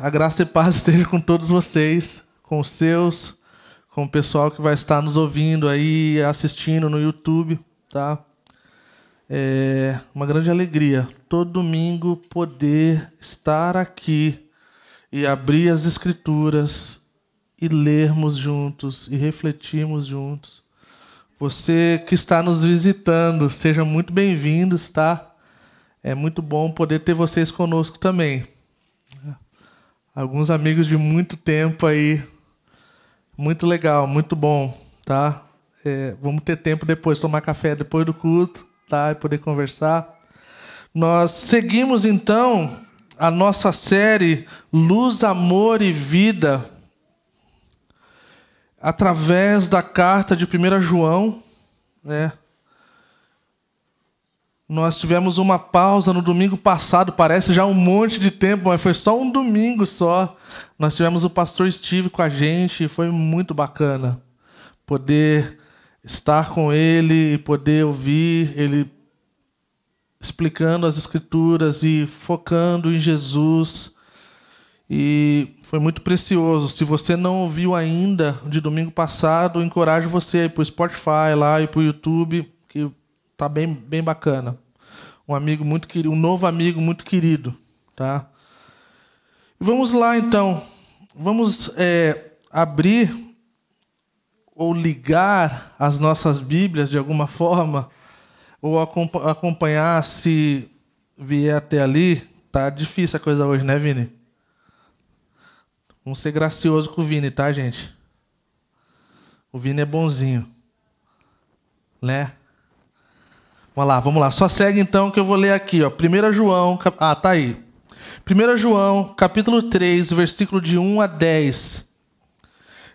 A graça e paz esteja com todos vocês, com os seus, com o pessoal que vai estar nos ouvindo aí, assistindo no YouTube, tá? É uma grande alegria, todo domingo, poder estar aqui e abrir as Escrituras e lermos juntos e refletirmos juntos. Você que está nos visitando, sejam muito bem-vindos, tá? É muito bom poder ter vocês conosco também. Alguns amigos de muito tempo aí. Muito legal, muito bom, tá? Vamos ter tempo depois, tomar café depois do culto, tá? E poder conversar. Nós seguimos, então, a nossa série Luz, Amor e Vida através da carta de 1 João, né? Nós tivemos uma pausa no domingo passado, parece já um monte de tempo, mas foi só um domingo só. Nós tivemos o pastor Steve com a gente, foi muito bacana poder estar com ele e poder ouvir ele explicando as Escrituras e focando em Jesus. E foi muito precioso. Se você não ouviu ainda de domingo passado, eu encorajo você a ir para o Spotify lá e para o YouTube, que tá bem bacana. Um amigo muito querido, um novo amigo muito querido, tá? Vamos lá, então. Vamos abrir ou ligar as nossas Bíblias de alguma forma, ou acompanhar se vier até ali. Tá difícil a coisa hoje, né, Vini? Vamos ser gracioso com o Vini, tá, gente? O Vini é bonzinho, né? Vamos lá. Só segue então que eu vou ler aqui, ó. 1 João, tá aí. 1 João, capítulo 3, versículo de 1 a 10.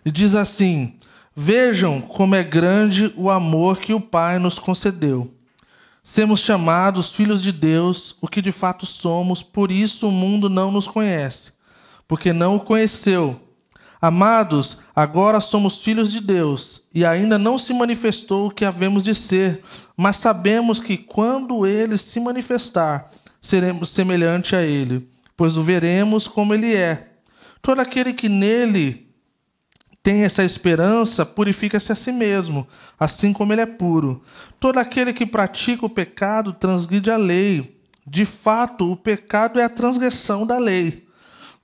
E diz assim: Vejam como é grande o amor que o Pai nos concedeu. Sermos chamados filhos de Deus, o que de fato somos, por isso o mundo não nos conhece, porque não o conheceu. Amados, agora somos filhos de Deus, e ainda não se manifestou o que havemos de ser, mas sabemos que quando Ele se manifestar, seremos semelhante a Ele, pois o veremos como Ele é. Todo aquele que nele tem essa esperança, purifica-se a si mesmo, assim como Ele é puro. Todo aquele que pratica o pecado transgride a lei. De fato, o pecado é a transgressão da lei.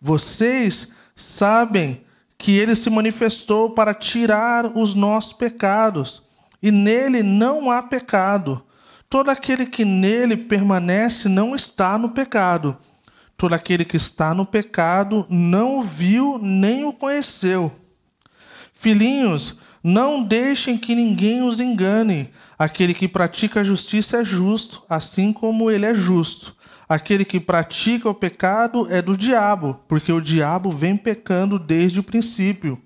Vocês sabem que Ele se manifestou para tirar os nossos pecados, e nele não há pecado. Todo aquele que nele permanece não está no pecado. Todo aquele que está no pecado não o viu nem o conheceu. Filhinhos, não deixem que ninguém os engane. Aquele que pratica a justiça é justo, assim como ele é justo. Aquele que pratica o pecado é do diabo, porque o diabo vem pecando desde o princípio.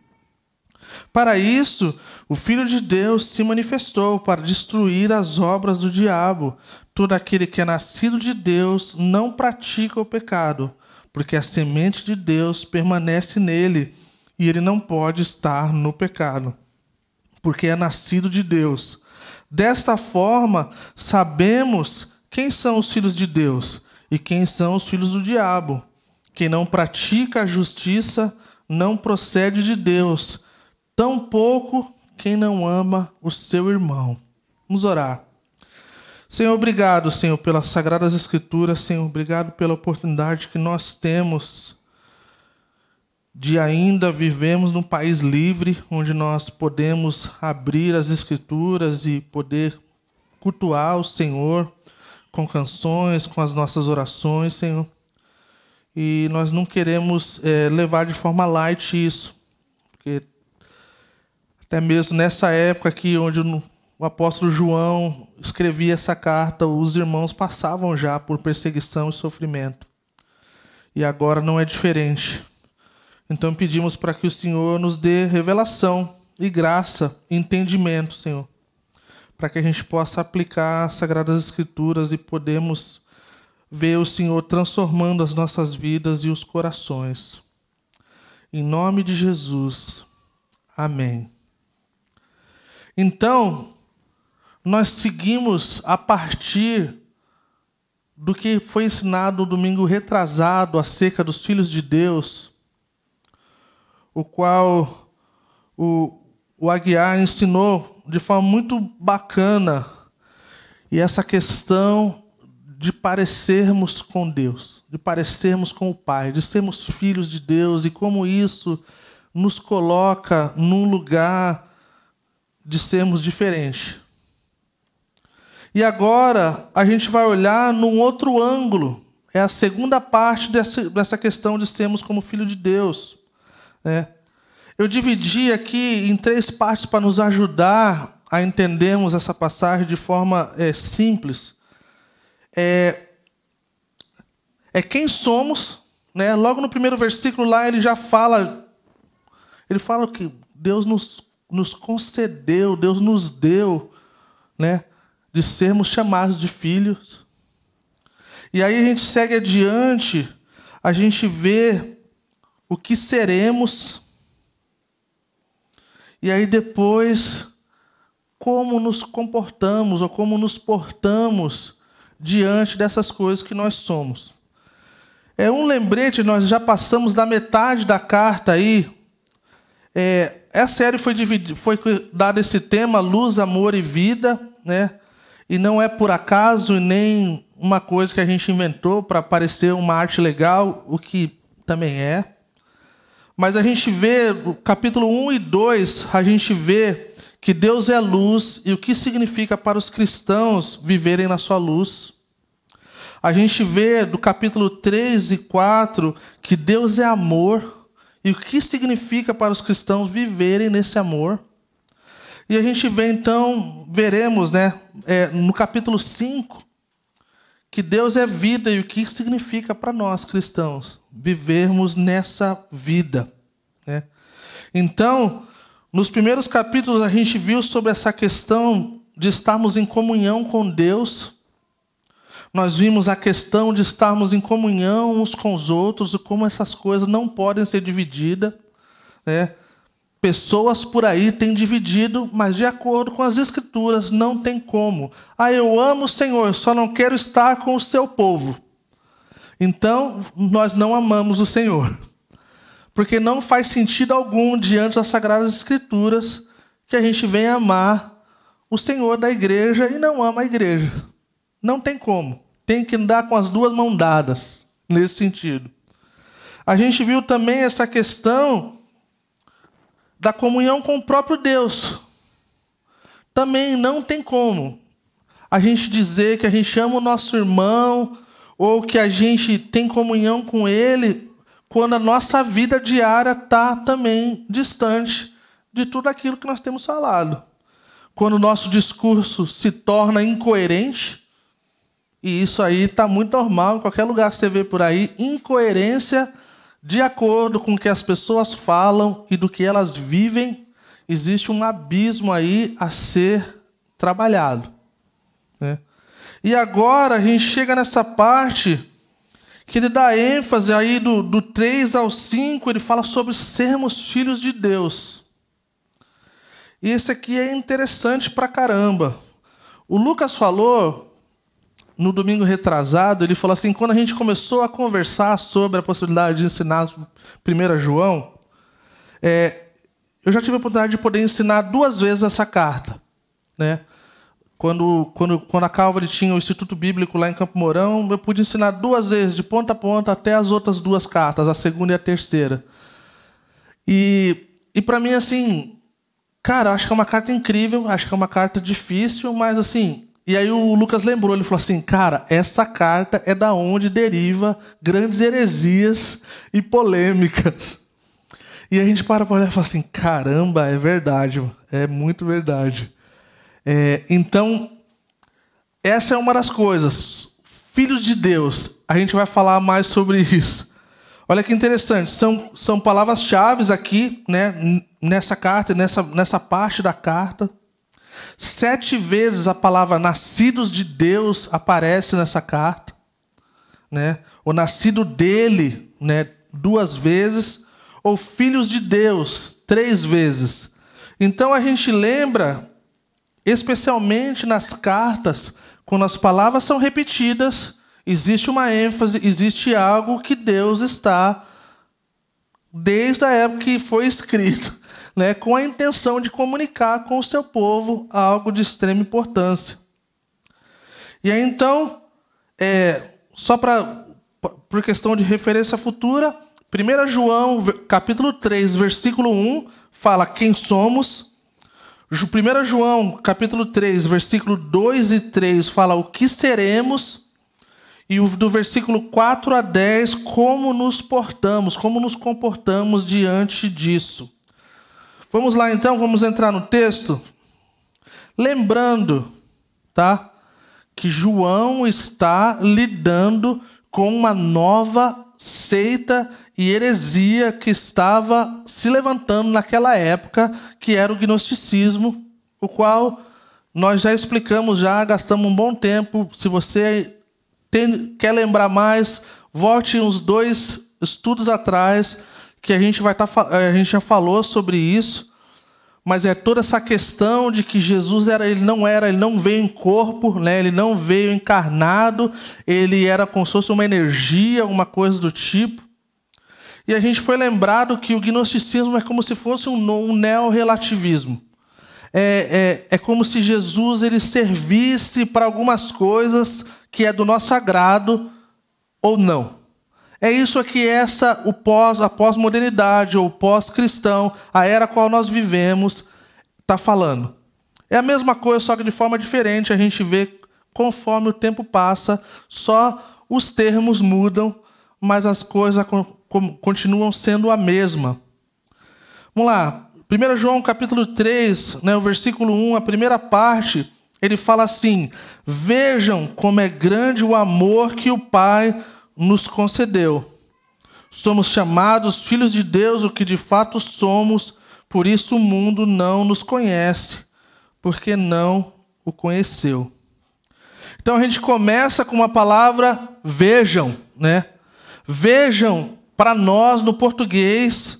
Para isso, o Filho de Deus se manifestou para destruir as obras do diabo. Todo aquele que é nascido de Deus não pratica o pecado, porque a semente de Deus permanece nele, e ele não pode estar no pecado, porque é nascido de Deus. Desta forma, sabemos quem são os filhos de Deus e quem são os filhos do diabo. Quem não pratica a justiça não procede de Deus, tampouco quem não ama o seu irmão. Vamos orar. Senhor, obrigado, Senhor, pelas Sagradas Escrituras. Senhor, obrigado pela oportunidade que nós temos de ainda vivemos num país livre, onde nós podemos abrir as Escrituras e poder cultuar o Senhor com canções, com as nossas orações, Senhor. E nós não queremos levar de forma light isso, porque até mesmo nessa época aqui, onde o apóstolo João escrevia essa carta, os irmãos passavam já por perseguição e sofrimento. E agora não é diferente. Então pedimos para que o Senhor nos dê revelação e graça, entendimento, Senhor, para que a gente possa aplicar as Sagradas Escrituras e podemos ver o Senhor transformando as nossas vidas e os corações. Em nome de Jesus. Amém. Então, nós seguimos a partir do que foi ensinado no domingo retrasado acerca dos filhos de Deus, o qual o Aguiar ensinou de forma muito bacana, e essa questão de parecermos com Deus, de parecermos com o Pai, de sermos filhos de Deus, e como isso nos coloca num lugar de sermos diferentes. E agora a gente vai olhar num outro ângulo. É a segunda parte dessa questão de sermos como filho de Deus. Eu dividi aqui em 3 partes para nos ajudar a entendermos essa passagem de forma simples. Quem somos, né? Logo no primeiro versículo lá ele já fala, que Deus nos concedeu, Deus nos deu, né, de sermos chamados de filhos. E aí a gente segue adiante, a gente vê o que seremos, e aí depois como nos comportamos ou como nos portamos diante dessas coisas que nós somos. Um lembrete, nós já passamos da metade da carta aí. Essa série foi dado esse tema, luz, amor e vida, né? E não é por acaso e nem uma coisa que a gente inventou para parecer uma arte legal, o que também é. Mas a gente vê, no capítulo 1 e 2, a gente vê que Deus é luz e o que significa para os cristãos viverem na sua luz. A gente vê do capítulo 3 e 4 que Deus é amor e o que significa para os cristãos viverem nesse amor. E a gente vê então, veremos, né, no capítulo 5, que Deus é vida e o que significa para nós cristãos vivermos nessa vida, né? Então, nos primeiros capítulos a gente viu sobre essa questão de estarmos em comunhão com Deus. Nós vimos a questão de estarmos em comunhão uns com os outros e como essas coisas não podem ser divididas, né? Pessoas por aí têm dividido, mas de acordo com as Escrituras não tem como. Eu amo o Senhor, só não quero estar com o seu povo. Então, nós não amamos o Senhor. Porque não faz sentido algum diante das Sagradas Escrituras que a gente venha amar o Senhor da igreja e não ama a igreja. Não tem como. Tem que andar com as 2 mãos dadas, nesse sentido. A gente viu também essa questão da comunhão com o próprio Deus. Também não tem como a gente dizer que a gente ama o nosso irmão ou que a gente tem comunhão com ele quando a nossa vida diária está também distante de tudo aquilo que nós temos falado. Quando o nosso discurso se torna incoerente, e isso aí está muito normal, em qualquer lugar que você vê por aí, incoerência de acordo com o que as pessoas falam e do que elas vivem, existe um abismo aí a ser trabalhado, né? E agora a gente chega nessa parte que ele dá ênfase aí do 3 ao 5, ele fala sobre sermos filhos de Deus. E esse aqui é interessante pra caramba. O Lucas falou no domingo retrasado, ele falou assim, quando a gente começou a conversar sobre a possibilidade de ensinar 1 João, eu já tive a oportunidade de poder ensinar 2 vezes essa carta, né? Quando a Calvary tinha o Instituto Bíblico lá em Campo Mourão, eu pude ensinar 2 vezes, de ponta a ponta, até as outras 2 cartas, a segunda e a terceira. E para mim, assim, cara, acho que é uma carta incrível, acho que é uma carta difícil, mas assim... E aí o Lucas lembrou, ele falou assim, cara, essa carta é da onde deriva grandes heresias e polêmicas. E a gente para olhar e fala assim, caramba, é verdade, é muito verdade. Então, essa é uma das coisas. Filhos de Deus, a gente vai falar mais sobre isso. Olha que interessante, são palavras-chave aqui, né, nessa carta, nessa parte da carta. 7 vezes a palavra nascidos de Deus aparece nessa carta, né? Ou nascido dele, né, 2 vezes, ou filhos de Deus 3 vezes. Então a gente lembra, especialmente nas cartas, quando as palavras são repetidas existe uma ênfase, existe algo que Deus está, desde a época que foi escrito, né, com a intenção de comunicar com o seu povo algo de extrema importância. E aí, então, só por questão de referência futura, 1 João, capítulo 3, versículo 1, fala quem somos. 1 João, capítulo 3, versículo 2 e 3, fala o que seremos. E do versículo 4 a 10, como nos portamos, como nos comportamos diante disso. Vamos lá, então, vamos entrar no texto. Lembrando, tá, que João está lidando com uma nova seita e heresia que estava se levantando naquela época, que era o gnosticismo, o qual nós já explicamos, já gastamos um bom tempo. Se você quer lembrar mais, volte uns 2 estudos atrás, que a gente já falou sobre isso. Mas é toda essa questão de que Jesus ele não veio em corpo, né? Ele não veio encarnado, ele era como se fosse uma energia, alguma coisa do tipo. E a gente foi lembrado que o gnosticismo é como se fosse um neorrelativismo. É como se Jesus ele servisse para algumas coisas que é do nosso agrado ou não. É isso aqui, a pós-modernidade ou pós-cristão, a era a qual nós vivemos, está falando. É a mesma coisa, só que de forma diferente. A gente vê, conforme o tempo passa, só os termos mudam, mas as coisas continuam sendo a mesma. Vamos lá. 1 João capítulo 3, né, o versículo 1, a primeira parte, ele fala assim: vejam como é grande o amor que o Pai nos concedeu. Somos chamados filhos de Deus, o que de fato somos, por isso o mundo não nos conhece, porque não o conheceu. Então a gente começa com uma palavra vejam, né? Vejam, para nós no português,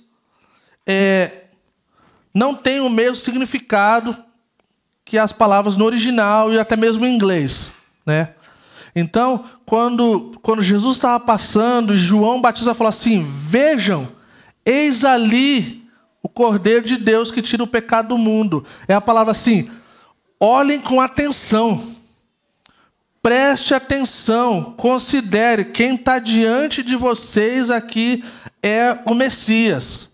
não tem o mesmo significado que as palavras no original e até mesmo em inglês, né? Então, quando Jesus estava passando, e João Batista falou assim: vejam, eis ali o Cordeiro de Deus que tira o pecado do mundo. É a palavra assim: olhem com atenção, preste atenção, considere, quem está diante de vocês aqui é o Messias.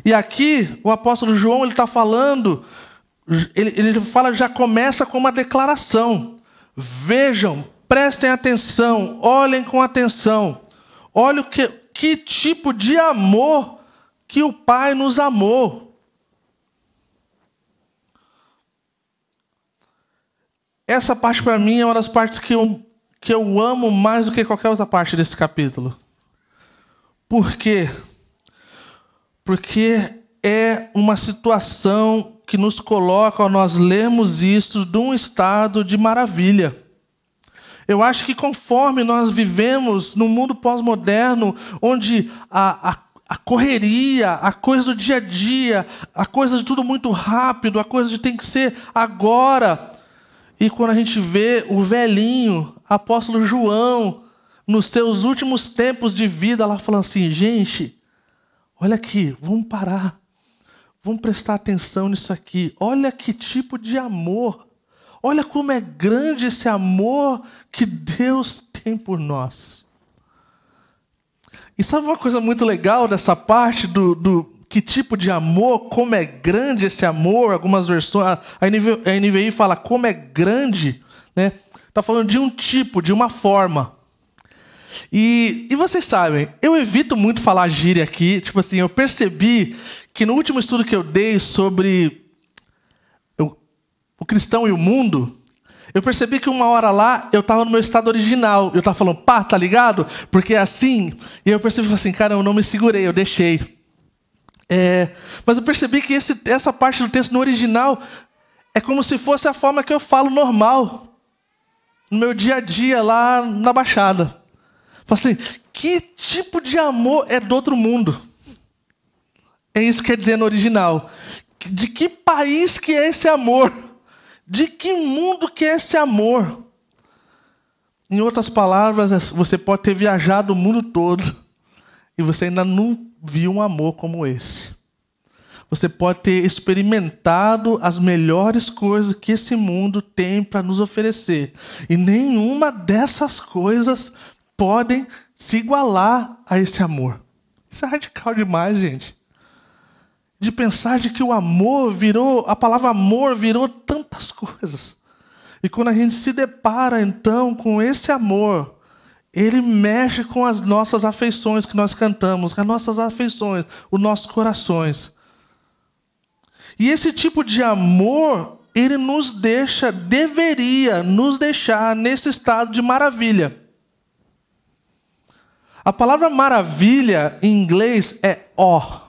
E aqui, o apóstolo João, ele está falando, ele fala, já começa com uma declaração: vejam, prestem atenção, olhem com atenção. Olha que tipo de amor que o Pai nos amou. Essa parte para mim é uma das partes que eu amo mais do que qualquer outra parte desse capítulo. Por quê? Porque é uma situação que nos coloca, ao nós lermos isso, de um estado de maravilha. Eu acho que conforme nós vivemos num mundo pós-moderno, onde a correria, a coisa do dia a dia, a coisa de tudo muito rápido, a coisa de tem que ser agora. E quando a gente vê o velhinho, apóstolo João, nos seus últimos tempos de vida, lá falando assim: gente, olha aqui, vamos parar, vamos prestar atenção nisso aqui. Olha que tipo de amor. Olha como é grande esse amor que Deus tem por nós. E sabe uma coisa muito legal dessa parte do que tipo de amor, como é grande esse amor? Algumas versões, a NVI fala como é grande, né? Está falando de um tipo, de uma forma. E vocês sabem, eu evito muito falar gíria aqui. Tipo assim, eu percebi que no último estudo que eu dei sobre o cristão e o mundo, eu percebi que uma hora lá, eu estava no meu estado original. Eu estava falando, pá, tá ligado? Porque é assim. E eu percebi assim, cara, eu não me segurei, eu deixei. Mas eu percebi que essa parte do texto no original é como se fosse a forma que eu falo normal, no meu dia a dia lá na Baixada. Falo assim, que tipo de amor é do outro mundo? É isso que quer dizer no original. De que país que é esse amor? De que mundo que é esse amor? Em outras palavras, você pode ter viajado o mundo todo e você ainda não viu um amor como esse. Você pode ter experimentado as melhores coisas que esse mundo tem para nos oferecer. E nenhuma dessas coisas podem se igualar a esse amor. Isso é radical demais, gente. De pensar de que o amor virou, a palavra amor virou tantas coisas. E quando a gente se depara, então, com esse amor, ele mexe com as nossas afeições que nós cantamos, com as nossas afeições, os nossos corações. E esse tipo de amor, ele nos deixa, deveria nos deixar nesse estado de maravilha. A palavra maravilha, em inglês, é ó.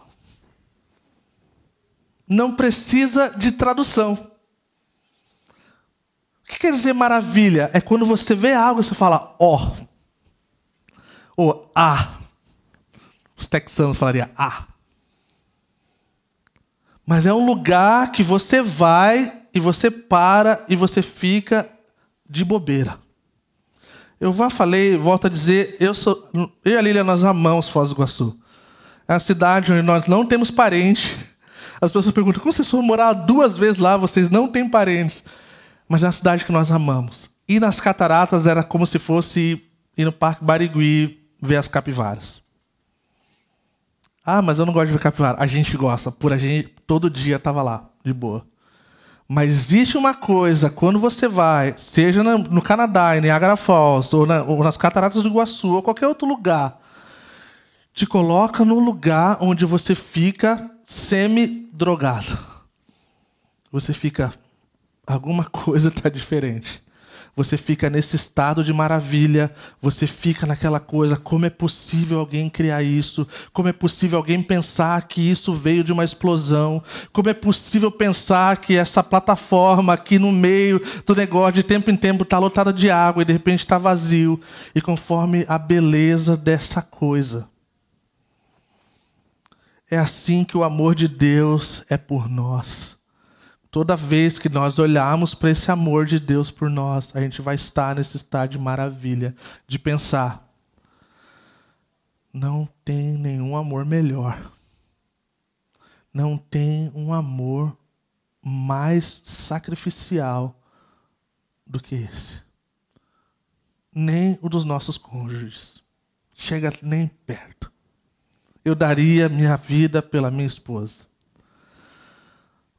Não precisa de tradução. O que quer dizer maravilha? É quando você vê algo e você fala ó. Ou Os texanos falariam Mas é um lugar que você vai e você para e você fica de bobeira. Eu já falei, volto a dizer, eu e a Lília, nós amamos Foz do Iguaçu. É uma cidade onde nós não temos parentes. As pessoas perguntam, como vocês foram morar 2 vezes lá, vocês não têm parentes? Mas é uma cidade que nós amamos. E nas cataratas era como se fosse ir no Parque Barigui ver as capivaras. Mas eu não gosto de ver capivara. A gente gosta. A gente, todo dia estava lá, de boa. Mas existe uma coisa, quando você vai, seja no Canadá, em Niagara Falls, ou nas cataratas do Iguaçu, ou qualquer outro lugar, te coloca num lugar onde você fica semi-drogado. Você fica... Alguma coisa está diferente. Você fica nesse estado de maravilha. Você fica naquela coisa. Como é possível alguém criar isso? Como é possível alguém pensar que isso veio de uma explosão? Como é possível pensar que essa plataforma aqui no meio do negócio, de tempo em tempo, está lotada de água e de repente está vazio? E conforme a beleza dessa coisa. É assim que o amor de Deus é por nós. Toda vez que nós olharmos para esse amor de Deus por nós, a gente vai estar nesse estado de maravilha, de pensar, não tem nenhum amor melhor. Não tem um amor mais sacrificial do que esse. Nem o dos nossos cônjuges. Chega nem perto. Eu daria minha vida pela minha esposa.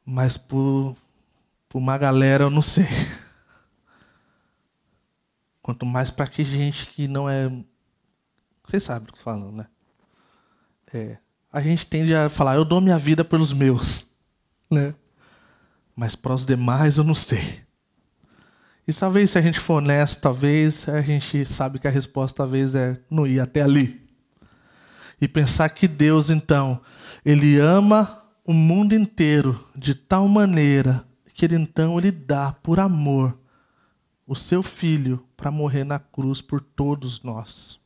Mas por uma galera eu não sei. Quanto mais para que gente que não é... Vocês sabem o que eu estou falando, né? A gente tende a falar, eu dou minha vida pelos meus. Né? Mas para os demais eu não sei. E talvez, se a gente for honesto, talvez a gente sabe que a resposta talvez é não ir até ali. E pensar que Deus, então, Ele ama o mundo inteiro de tal maneira que ele dá por amor o seu filho para morrer na cruz por todos nós.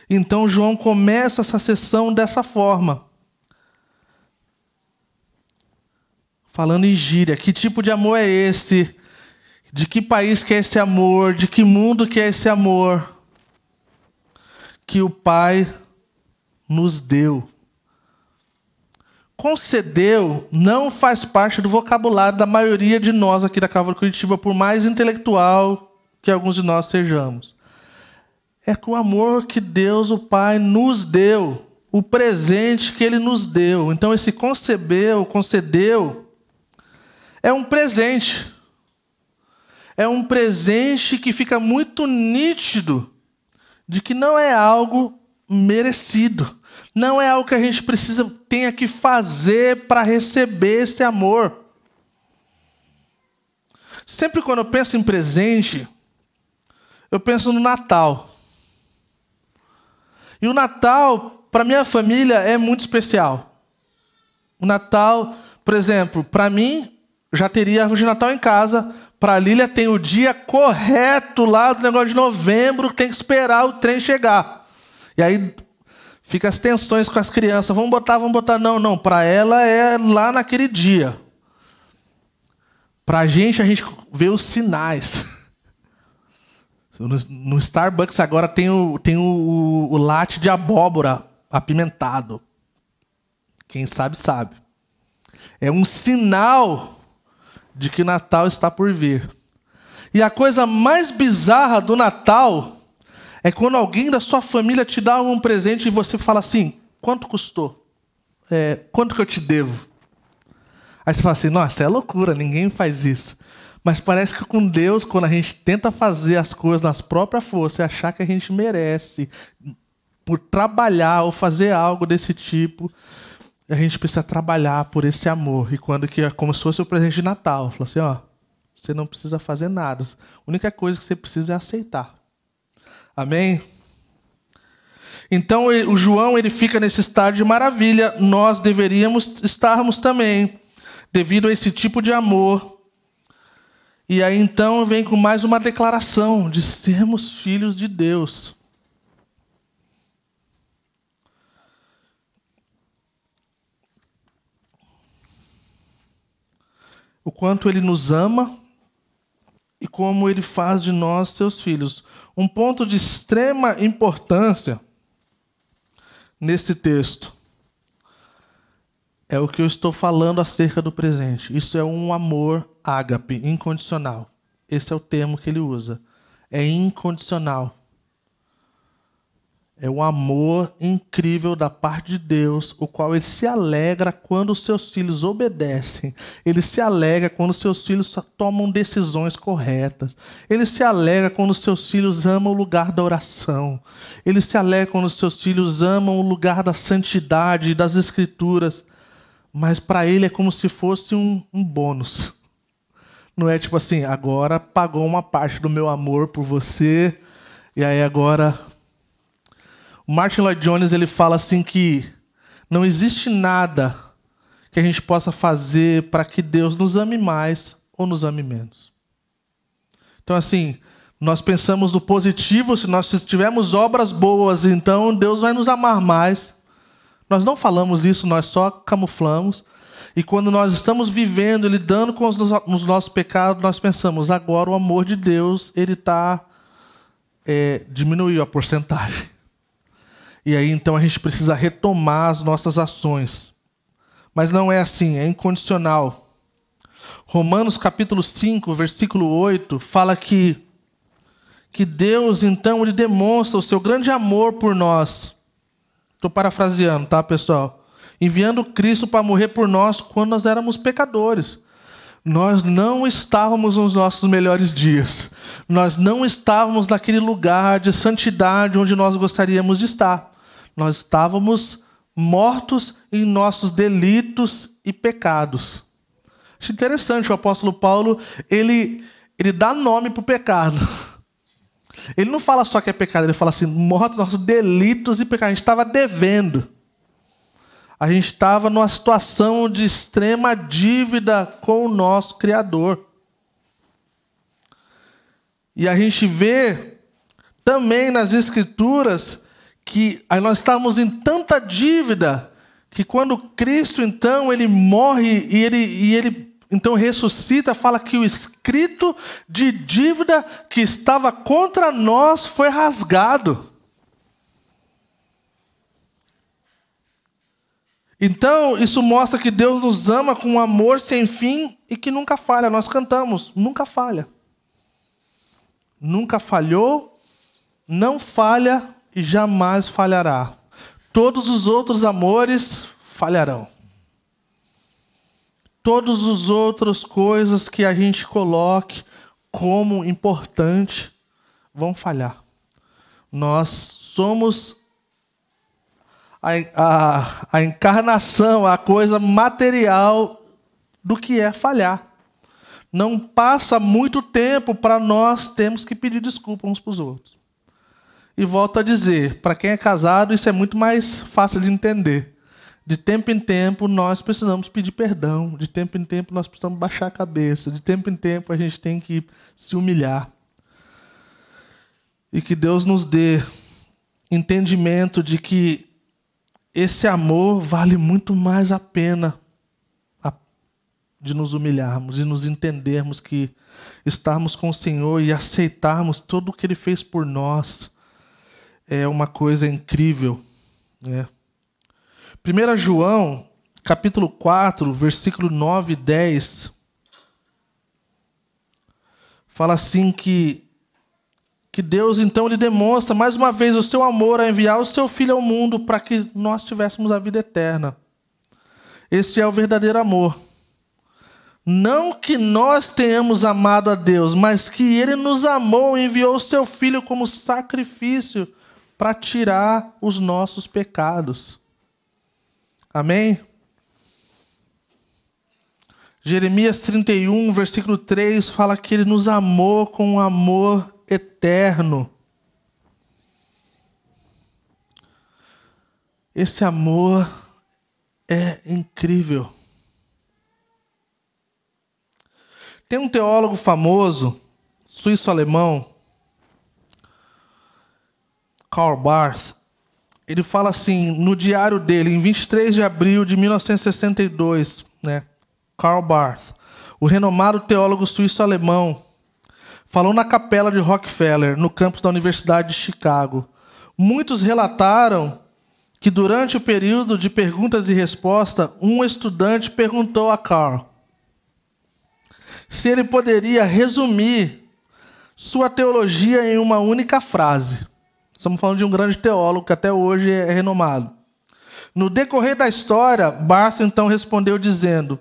Então João começa essa sessão dessa forma. Falando em gíria, que tipo de amor é esse? De que país que é esse amor? De que mundo que é esse amor? Que o Pai nos deu. Concedeu não faz parte do vocabulário da maioria de nós aqui da Calvary Curitiba, por mais intelectual que alguns de nós sejamos. É com o amor que Deus, o Pai, nos deu, o presente que Ele nos deu. Então, esse concedeu, é um presente. É um presente que fica muito nítido de que não é algo merecido. Não é algo que a gente tenha que fazer para receber esse amor. Sempre quando eu penso em presente, eu penso no Natal. E o Natal, para minha família, é muito especial. O Natal, por exemplo, para mim, já teria árvore de Natal em casa. Para a Lília tem o dia correto lá do negócio de novembro, tem que esperar o trem chegar. E aí... Fica as tensões com as crianças. Vamos botar. Não. Para ela é lá naquele dia. Para a gente vê os sinais. No Starbucks agora tem o latte de abóbora apimentado. Quem sabe, sabe. É um sinal de que Natal está por vir. E a coisa mais bizarra do Natal é quando alguém da sua família te dá um presente e você fala assim, quanto custou? Quanto que eu te devo? Aí você fala assim, nossa, é loucura, ninguém faz isso. Mas parece que com Deus, quando a gente tenta fazer as coisas nas próprias forças e achar que a gente merece, por trabalhar ou fazer algo desse tipo, a gente precisa trabalhar por esse amor. E quando que é como se fosse o presente de Natal. Fala assim, ó, você não precisa fazer nada. A única coisa que você precisa é aceitar. Amém? Então o João ele fica nesse estado de maravilha. Nós deveríamos estarmos também, devido a esse tipo de amor. E aí então vem com mais uma declaração de sermos filhos de Deus. O quanto Ele nos ama e como Ele faz de nós seus filhos. Um ponto de extrema importância nesse texto é o que eu estou falando acerca do presente. Isso é um amor ágape, incondicional. Esse é o termo que ele usa. É incondicional. É um amor incrível da parte de Deus, o qual ele se alegra quando os seus filhos obedecem. Ele se alegra quando os seus filhos tomam decisões corretas. Ele se alegra quando os seus filhos amam o lugar da oração. Ele se alegra quando os seus filhos amam o lugar da santidade, das escrituras. Mas para ele é como se fosse um bônus. Não é tipo assim, agora pagou uma parte do meu amor por você, e aí agora... O Martin Lloyd Jones ele fala assim que não existe nada que a gente possa fazer para que Deus nos ame mais ou nos ame menos. Então assim, nós pensamos no positivo, se nós tivermos obras boas, então Deus vai nos amar mais. Nós não falamos isso, nós só camuflamos. E quando nós estamos vivendo, lidando com os nossos pecados, nós pensamos, agora o amor de Deus, ele diminuiu a porcentagem. E aí, então, a gente precisa retomar as nossas ações. Mas não é assim, é incondicional. Romanos capítulo 5, versículo 8, fala que Deus, então, ele demonstra o seu grande amor por nós. Estou parafraseando, tá, pessoal? Enviando Cristo para morrer por nós quando nós éramos pecadores. Nós não estávamos nos nossos melhores dias. Nós não estávamos naquele lugar de santidade onde nós gostaríamos de estar. Nós estávamos mortos em nossos delitos e pecados. Acho interessante, o apóstolo Paulo, ele dá nome para o pecado. Ele não fala só que é pecado, ele fala assim, mortos nossos delitos e pecados. A gente estava devendo. A gente estava numa situação de extrema dívida com o nosso Criador. E a gente vê também nas Escrituras que aí nós estávamos em tanta dívida que quando Cristo, então, ele morre e ele então ressuscita, fala que o escrito de dívida que estava contra nós foi rasgado. Então, isso mostra que Deus nos ama com um amor sem fim e que nunca falha. Nós cantamos, nunca falha. Nunca falhou, não falha e jamais falhará. Todos os outros amores falharão. Todas as outras coisas que a gente coloque como importante vão falhar. Nós somos a encarnação, a coisa material do que é falhar. Não passa muito tempo para nós termos que pedir desculpa uns para os outros. E volto a dizer, para quem é casado, isso é muito mais fácil de entender. De tempo em tempo, nós precisamos pedir perdão. De tempo em tempo, nós precisamos baixar a cabeça. De tempo em tempo, a gente tem que se humilhar. E que Deus nos dê entendimento de que esse amor vale muito mais a pena de nos humilharmos, de nos entendermos que estarmos com o Senhor e aceitarmos tudo o que Ele fez por nós é uma coisa incrível, né? 1 João, capítulo 4, versículo 9 e 10, fala assim que Deus, então, Ele demonstra mais uma vez o seu amor a enviar o seu Filho ao mundo para que nós tivéssemos a vida eterna. Este é o verdadeiro amor. Não que nós tenhamos amado a Deus, mas que Ele nos amou e enviou o seu Filho como sacrifício para tirar os nossos pecados. Amém? Jeremias 31, versículo 3, fala que Ele nos amou com um amor eterno. Esse amor é incrível. Tem um teólogo famoso, suíço-alemão, Karl Barth. Ele fala assim, no diário dele, em 23 de abril de 1962, né? Karl Barth, o renomado teólogo suíço-alemão, falou na capela de Rockefeller, no campus da Universidade de Chicago. Muitos relataram que durante o período de perguntas e respostas, um estudante perguntou a Karl se ele poderia resumir sua teologia em uma única frase. Estamos falando de um grande teólogo que até hoje é renomado. No decorrer da história, Barth então respondeu dizendo,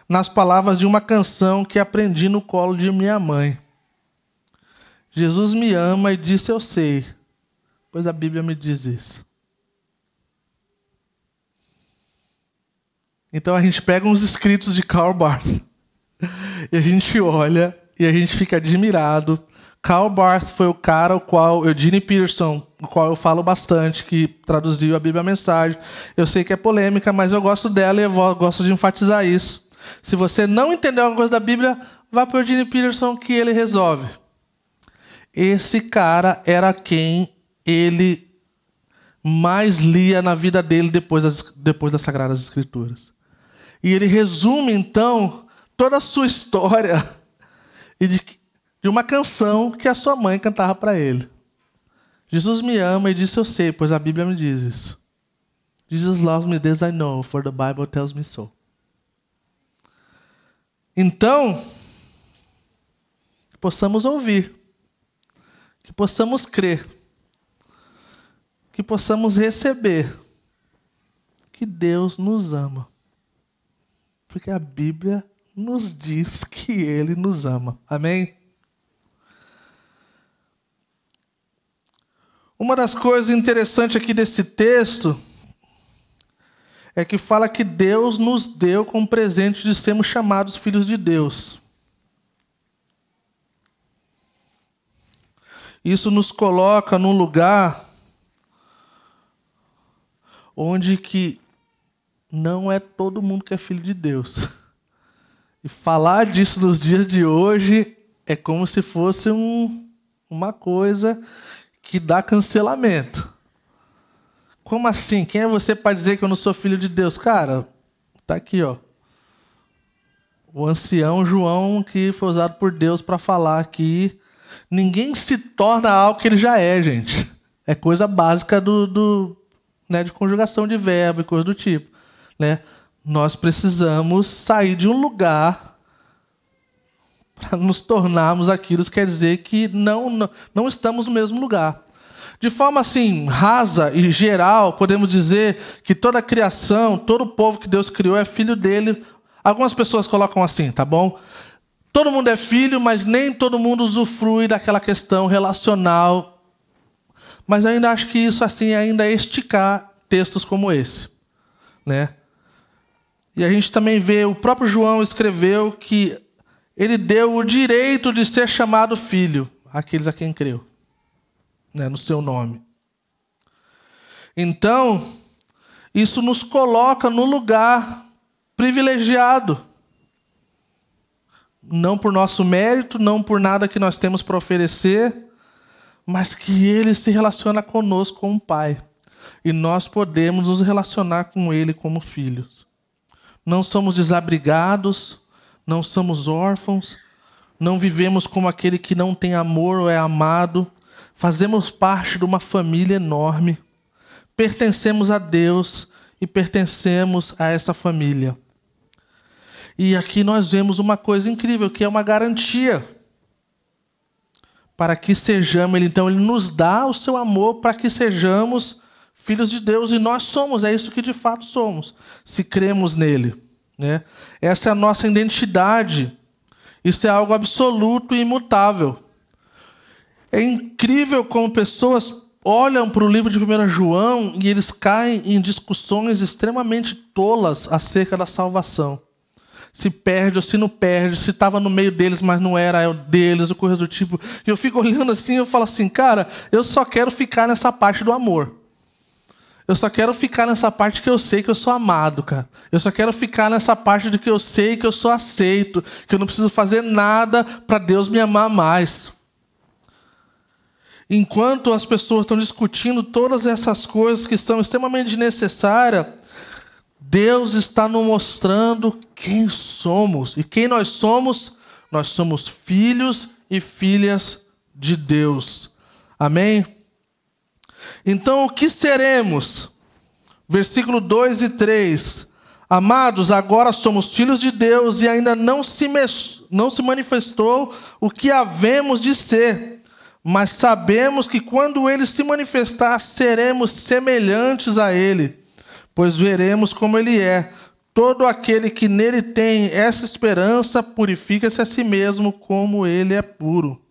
nas palavras de uma canção que aprendi no colo de minha mãe: Jesus me ama e disse eu sei, pois a Bíblia me diz isso. Então a gente pega uns escritos de Karl Barth e a gente olha e a gente fica admirado. Karl Barth foi o cara o qual Eugene Peterson, o qual eu falo bastante, que traduziu a Bíblia Mensagem. Eu sei que é polêmica, mas eu gosto dela e eu gosto de enfatizar isso. Se você não entendeu alguma coisa da Bíblia, vá para o Eugene Peterson que ele resolve. Esse cara era quem ele mais lia na vida dele depois das Sagradas Escrituras. E ele resume, então, toda a sua história de uma canção que a sua mãe cantava para ele. Jesus me ama e disse eu sei, pois a Bíblia me diz isso. Jesus loves me, this I know, for the Bible tells me so. Então, que possamos ouvir, que possamos crer, que possamos receber que Deus nos ama. Porque a Bíblia nos diz que Ele nos ama. Amém? Uma das coisas interessantes aqui desse texto é que fala que Deus nos deu como presente de sermos chamados filhos de Deus. Isso nos coloca num lugar onde que não é todo mundo que é filho de Deus. E falar disso nos dias de hoje é como se fosse uma coisa que dá cancelamento. Como assim? Quem é você para dizer que eu não sou filho de Deus? Cara, tá aqui, ó. O ancião João, que foi usado por Deus para falar que ninguém se torna algo que ele já é, gente. É coisa básica né, de conjugação de verbo e coisa do tipo. Né? Nós precisamos sair de um lugar para nos tornarmos aquilo que quer dizer que não estamos no mesmo lugar. De forma assim, rasa e geral, podemos dizer que toda a criação, todo o povo que Deus criou é filho dele. Algumas pessoas colocam assim, tá bom? Todo mundo é filho, mas nem todo mundo usufrui daquela questão relacional. Mas eu ainda acho que isso assim ainda é esticar textos como esse, né? E a gente também vê, o próprio João escreveu que ele deu o direito de ser chamado filho àqueles a quem creu, né, no seu nome. Então, isso nos coloca no lugar privilegiado. Não por nosso mérito, não por nada que nós temos para oferecer, mas que Ele se relaciona conosco como Pai. E nós podemos nos relacionar com Ele como filhos. Não somos desabrigados, não somos órfãos, não vivemos como aquele que não tem amor ou é amado, fazemos parte de uma família enorme, pertencemos a Deus e pertencemos a essa família. E aqui nós vemos uma coisa incrível, que é uma garantia para que sejamos, então ele nos dá o seu amor para que sejamos filhos de Deus, e nós somos, é isso que de fato somos, se cremos nele, né? Essa é a nossa identidade, isso é algo absoluto e imutável. É incrível como pessoas olham para o livro de 1 João e eles caem em discussões extremamente tolas acerca da salvação. Se perde ou se não perde, se estava no meio deles, mas não era deles, ou coisa do tipo. E eu fico olhando assim, eu falo assim, cara, eu só quero ficar nessa parte do amor. Eu só quero ficar nessa parte que eu sei que eu sou amado, cara. Eu só quero ficar nessa parte de que eu sei que eu sou aceito, que eu não preciso fazer nada para Deus me amar mais. Enquanto as pessoas estão discutindo todas essas coisas que são extremamente necessárias, Deus está nos mostrando quem somos. E quem nós somos? Nós somos filhos e filhas de Deus. Amém? Então, o que seremos? Versículo 2 e 3. Amados, agora somos filhos de Deus e ainda não se manifestou o que havemos de ser. Mas sabemos que quando Ele se manifestar, seremos semelhantes a Ele, pois veremos como Ele é. Todo aquele que nele tem essa esperança, purifica-se a si mesmo como Ele é puro.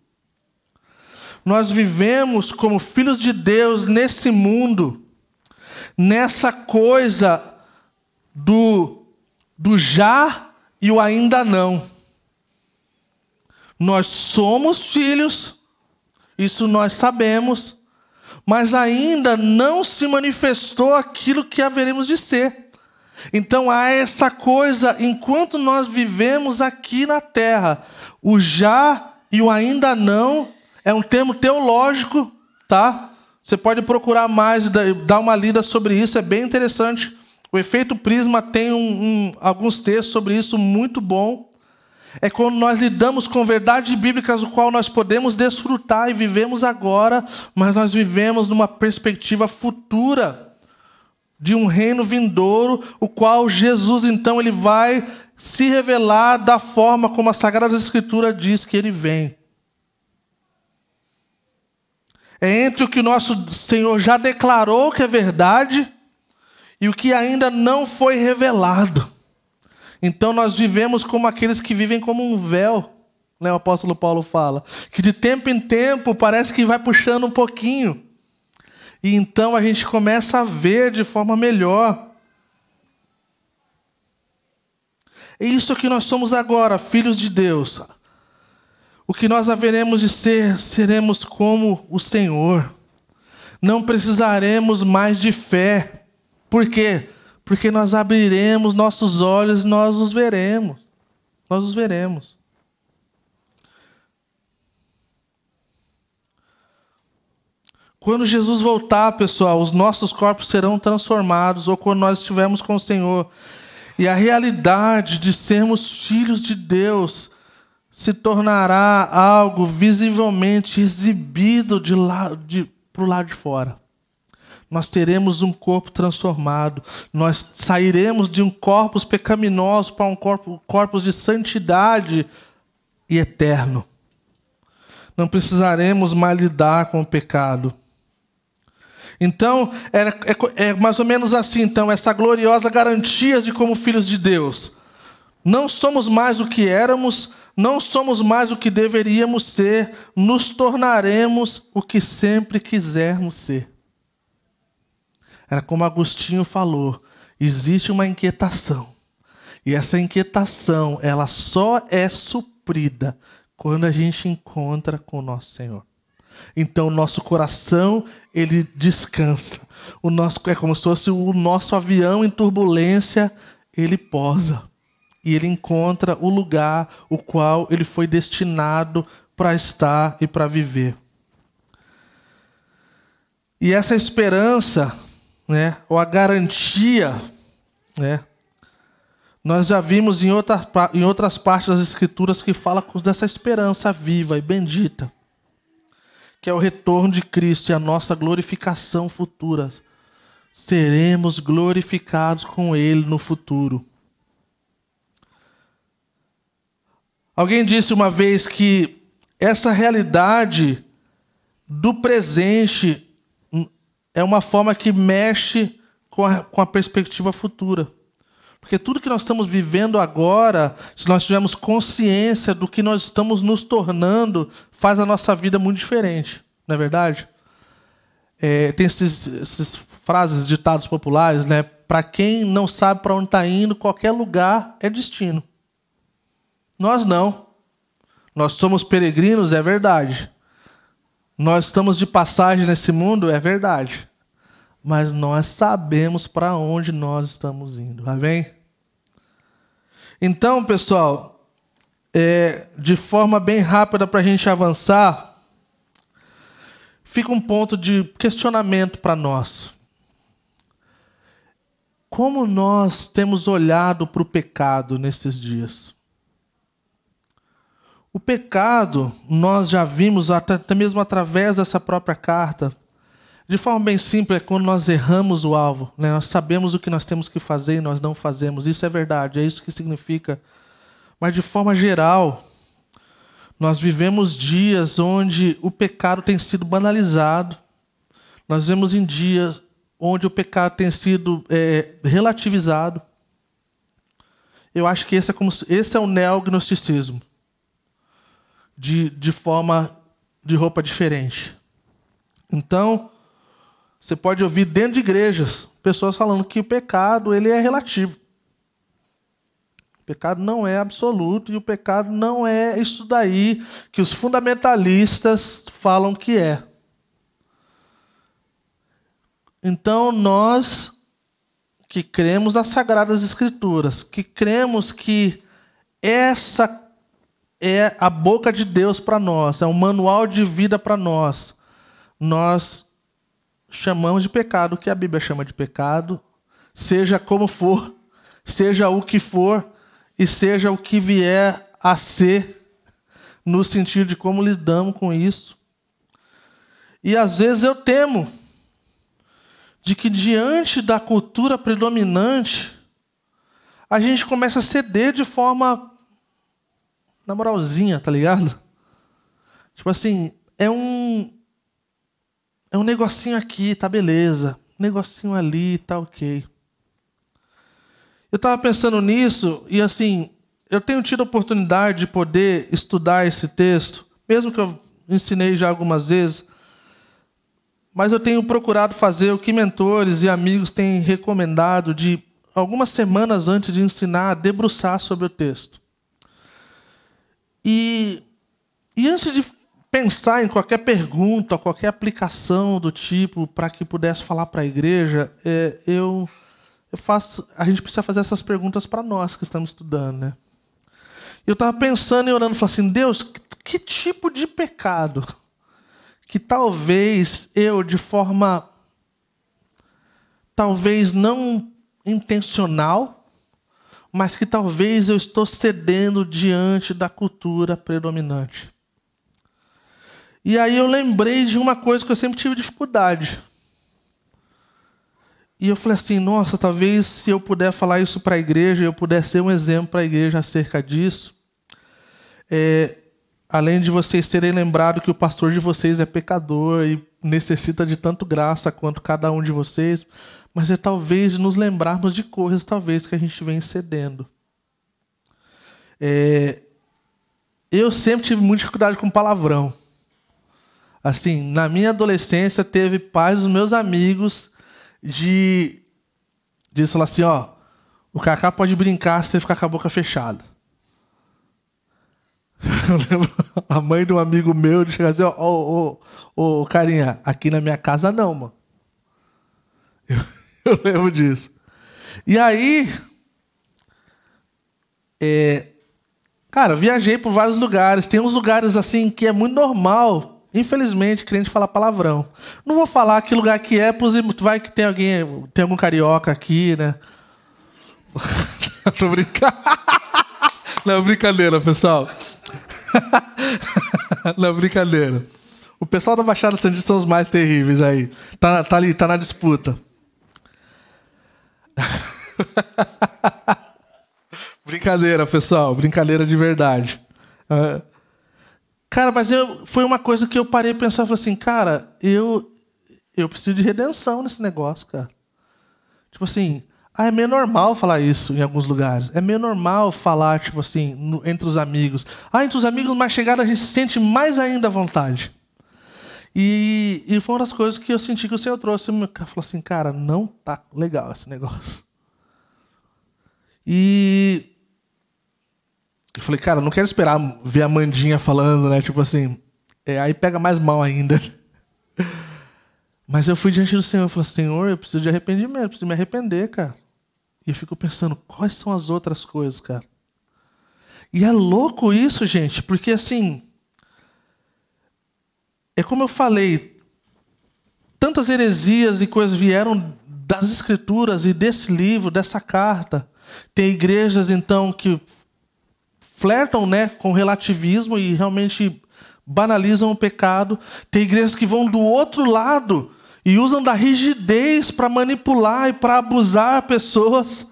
Nós vivemos como filhos de Deus nesse mundo, nessa coisa do já e o ainda não. Nós somos filhos, isso nós sabemos, mas ainda não se manifestou aquilo que haveremos de ser. Então há essa coisa, enquanto nós vivemos aqui na terra, o já e o ainda não é um termo teológico, tá? Você pode procurar mais e dar uma lida sobre isso, é bem interessante. O Efeito Prisma tem alguns textos sobre isso muito bom. É quando nós lidamos com verdades bíblicas, o qual nós podemos desfrutar e vivemos agora, mas nós vivemos numa perspectiva futura de um reino vindouro, o qual Jesus, então, ele vai se revelar da forma como a Sagrada Escritura diz que ele vem. É entre o que o nosso Senhor já declarou que é verdade e o que ainda não foi revelado. Então nós vivemos como aqueles que vivem como um véu, né? O apóstolo Paulo fala, que de tempo em tempo parece que vai puxando um pouquinho. E então a gente começa a ver de forma melhor. É isso que nós somos agora, filhos de Deus. O que nós haveremos de ser, seremos como o Senhor. Não precisaremos mais de fé. Por quê? Porque nós abriremos nossos olhos e nós os veremos. Nós os veremos. Quando Jesus voltar, pessoal, os nossos corpos serão transformados, ou quando nós estivermos com o Senhor. E a realidade de sermos filhos de Deus se tornará algo visivelmente exibido para o lado de fora. Nós teremos um corpo transformado. Nós sairemos de um corpus pecaminoso para um corpus de santidade e eterno. Não precisaremos mais lidar com o pecado. Então, é mais ou menos assim, então, essa gloriosa garantia de como filhos de Deus. Não somos mais o que éramos, não somos mais o que deveríamos ser, nos tornaremos o que sempre quisermos ser. Era como Agostinho falou, existe uma inquietação. E essa inquietação, ela só é suprida quando a gente encontra com o nosso Senhor. Então o nosso coração, ele descansa. É como se fosse o nosso avião em turbulência, ele posa. E ele encontra o lugar o qual ele foi destinado para estar e para viver. E essa esperança, né, ou a garantia, né, Nós já vimos em outras partes das Escrituras que fala dessa esperança viva e bendita, que é o retorno de Cristo e a nossa glorificação futura. Seremos glorificados com Ele no futuro. Alguém disse uma vez que essa realidade do presente é uma forma que mexe com a perspectiva futura. Porque tudo que nós estamos vivendo agora, se nós tivermos consciência do que nós estamos nos tornando, faz a nossa vida muito diferente, não é verdade? Tem essas frases, ditados populares, né? Para quem não sabe para onde está indo, qualquer lugar é destino. Nós não. Nós somos peregrinos, é verdade. Nós estamos de passagem nesse mundo, é verdade. Mas nós sabemos para onde nós estamos indo. Amém? Então, pessoal, de forma bem rápida para a gente avançar, fica um ponto de questionamento para nós. Como nós temos olhado para o pecado nesses dias? O pecado, nós já vimos, até mesmo através dessa própria carta, de forma bem simples, é quando nós erramos o alvo, né? Nós sabemos o que nós temos que fazer e nós não fazemos. Isso é verdade, é isso que significa. Mas de forma geral, nós vivemos dias onde o pecado tem sido banalizado. Nós vivemos em dias onde o pecado tem sido relativizado. Eu acho que esse é o neognosticismo. De forma de roupa diferente. Então, você pode ouvir dentro de igrejas pessoas falando que o pecado ele é relativo. O pecado não é absoluto e o pecado não é isso daí que os fundamentalistas falam que é. Então, nós que cremos nas Sagradas Escrituras, que cremos que essa é a boca de Deus para nós, é um manual de vida para nós. Nós chamamos de pecado o que a Bíblia chama de pecado, seja como for, seja o que for e seja o que vier a ser, no sentido de como lidamos com isso. E às vezes eu temo de que diante da cultura predominante, a gente começa a ceder de forma na moralzinha, tá ligado? Tipo assim, é um negocinho aqui, tá beleza. Negocinho ali, tá ok. Eu estava pensando nisso e assim, eu tenho tido a oportunidade de poder estudar esse texto, mesmo que eu ensinei já algumas vezes, mas eu tenho procurado fazer o que mentores e amigos têm recomendado de algumas semanas antes de ensinar, debruçar sobre o texto. E antes de pensar em qualquer pergunta, qualquer aplicação do tipo para que pudesse falar para a igreja, a gente precisa fazer essas perguntas para nós que estamos estudando, né? Eu estava pensando e orando, falando assim, Deus, que tipo de pecado que talvez eu, de forma talvez não intencional, mas que talvez eu estou cedendo diante da cultura predominante. E aí eu lembrei de uma coisa que eu sempre tive dificuldade. E eu falei assim, nossa, talvez se eu puder falar isso para a igreja, eu puder ser um exemplo para a igreja acerca disso. Além de vocês terem lembrado que o pastor de vocês é pecador e necessita de tanto graça quanto cada um de vocês, mas talvez nos lembrarmos de coisas talvez que a gente vem cedendo. Eu sempre tive muita dificuldade com palavrão. Assim, na minha adolescência, teve pais dos meus amigos de falar assim, ó, o Cacá pode brincar se você ficar com a boca fechada. Eu lembro a mãe de um amigo meu de chegar assim, ó, carinha, aqui na minha casa não, mano. Eu lembro disso. E aí, cara, viajei por vários lugares. Tem uns lugares assim que é muito normal, infelizmente, crente falar palavrão. Não vou falar que lugar que é, vai que tem algum carioca aqui, né? Tô brincando. Não, brincadeira, pessoal. Não, brincadeira. O pessoal da Baixada Santista são os mais terríveis aí. Tá ali, tá na disputa. Brincadeira, pessoal. Brincadeira de verdade. Cara, mas foi uma coisa que eu parei de pensar. Falei assim, cara, eu preciso de redenção nesse negócio, cara. Tipo assim, é meio normal falar isso em alguns lugares. É meio normal falar, tipo assim, entre os amigos. Entre os amigos mais chegados a gente se sente mais ainda à vontade. E foi uma das coisas que eu senti que o Senhor trouxe. Ele falou assim, cara, não tá legal esse negócio. E eu falei, cara, não quero esperar ver a Mandinha falando, né? Tipo assim, aí pega mais mal ainda. Mas eu fui diante do Senhor e falei, Senhor, eu preciso de arrependimento, eu preciso me arrepender, cara. E eu fico pensando, quais são as outras coisas, cara? E é louco isso, gente, porque assim, é como eu falei, tantas heresias e coisas vieram das Escrituras e desse livro, dessa carta. Tem igrejas, então, que flertam, né, com relativismo e realmente banalizam o pecado. Tem igrejas que vão do outro lado e usam da rigidez para manipular e para abusar pessoas.